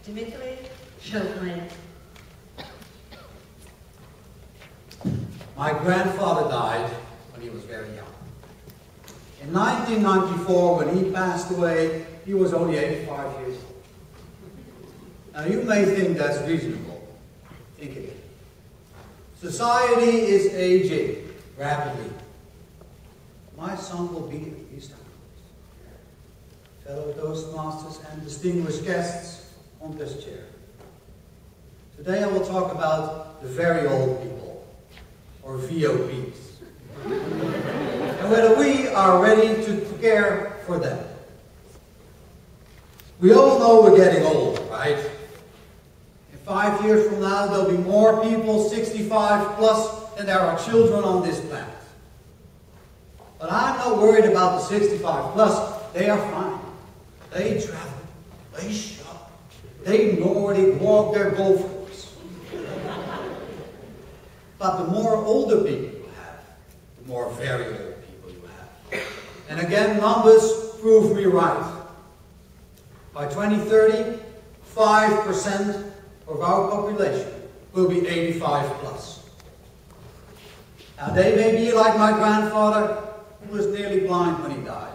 Dimitri, Schildmeijer. My grandfather died when he was very young. In 1994, when he passed away, he was only 85 years old. Now you may think that's reasonable. Think it is. Society is aging rapidly. My son will be at least 100. Fellow Toastmasters and distinguished guests on this chair. Today I will talk about the very old people, or VOPs, and whether we are ready to care for them. We all know we're getting old, right? In 5 years from now, there'll be more people 65 plus than there are children on this planet. But I'm not worried about the 65 plus. They are fine. They travel. They shop. They Nordic walk their golf course. But the more older people you have, the more very old people you have. And again, numbers prove me right. By 2030, 5% of our population will be 85 plus. Now they may be like my grandfather, who was nearly blind when he died.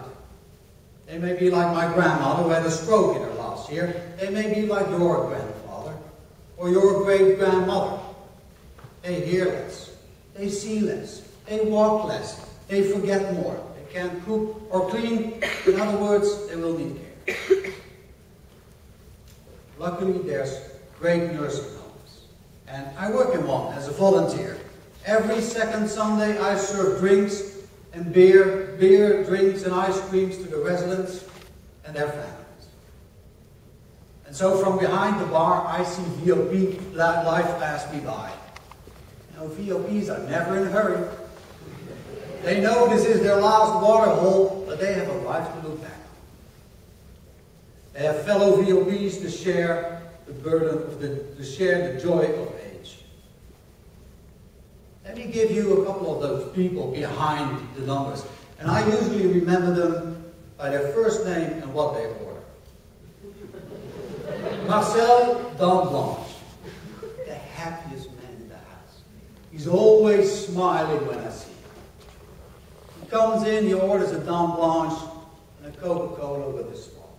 They may be like my grandmother, who had a stroke in her last year. They may be like your grandfather, or your great-grandmother. They hear less, they see less, they walk less, they forget more, they can't cook or clean. In other words, they will need care. Luckily, there's great nursing homes, and I work in one as a volunteer. Every second Sunday I serve drinks and beer, drinks and ice creams to the residents and their families. And so from behind the bar I see VOP life pass me by. You know, VOPs are never in a hurry. They know this is their last water hole, but they have a life to look back on. They have fellow VOPs to share the burden of to share the joy of age. Let me give you a couple of those people behind the numbers. And I usually remember them by their first name and what they order. Marcel Danblanche, the happiest man in the house. He's always smiling when I see him. He comes in, he orders a Danblanche and a Coca-Cola with a straw.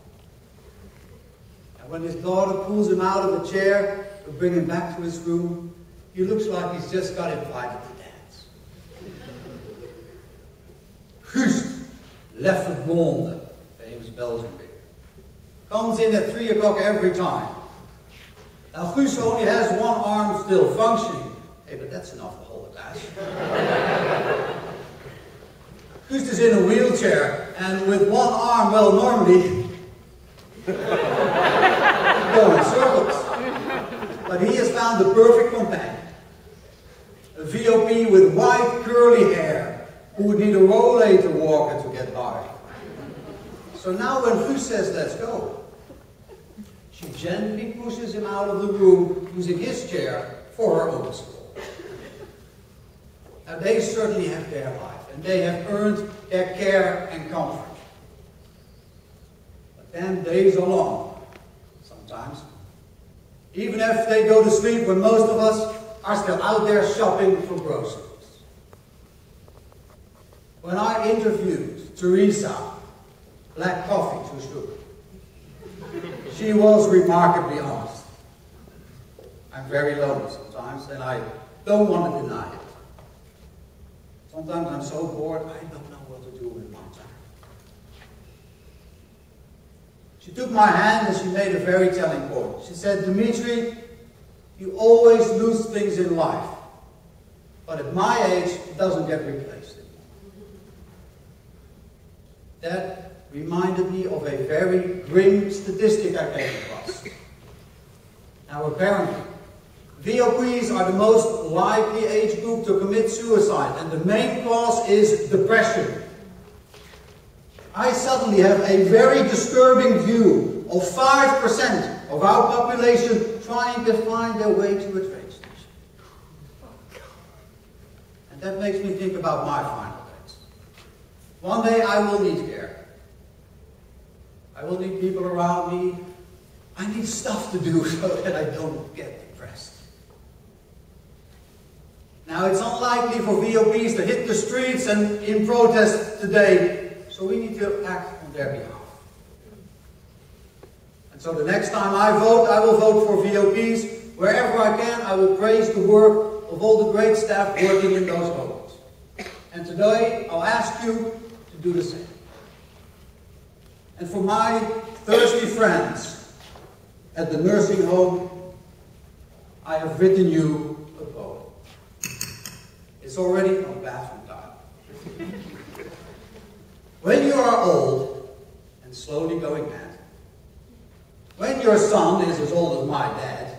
And when his daughter pulls him out of the chair to bring him back to his room, he looks like he's just got invited to dance. Guust, Leffe Blonde, famous Belgian beer, comes in at 3 o'clock every time. Now Guust only has one arm still functioning. Hey, but that's enough to hold a glass. Guust is in a wheelchair, and with one arm, well, normally, go in circles. But he has found the perfect companion. A VOP with white curly hair, who would need a rollator walker to get by. So now when Guust says, let's go, she gently pushes him out of the room, using his chair for her own stroll. Now they certainly have their life, and they have earned their care and comfort. But then days are long, sometimes. Even if they go to sleep when most of us are still out there shopping for groceries. When I interviewed Teresa, black coffee, too sugar, she was remarkably honest. I'm very lonely sometimes, and I don't want to deny it. Sometimes I'm so bored, I don't know what to do with my time. She took my hand and she made a very telling point. She said, Dimitri, you always lose things in life, but at my age, it doesn't get replaced anymore. That reminded me of a very grim statistic I came across. Now apparently, VOPs are the most likely age group to commit suicide, and the main cause is depression. I suddenly have a very disturbing view of 5% of our population trying to find their way to a train station. And that makes me think about my final days. One day I will need care. I will need people around me I need stuff to do so that I don't get depressed. Now, it's unlikely for VOPs to hit the streets and in protest today, so we need to act on their behalf. And so the next time I vote, I will vote for VOPs. Wherever I can, I will praise the work of all the great staff working in those homes. And today, I'll ask you to do the same. And for my thirsty friends at the nursing home, I have written you a poem. It's already on bathroom time. When you are old and slowly going mad, when your son is as old as my dad,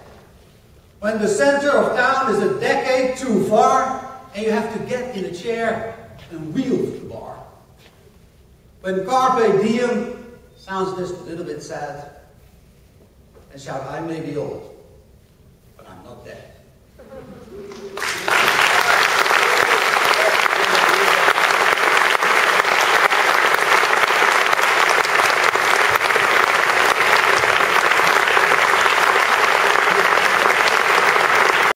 when the center of town is a decade too far and you have to get in a chair and wheel to the bar, when carpe diem sounds just a little bit sad, and shout, I may be old, but I'm not dead.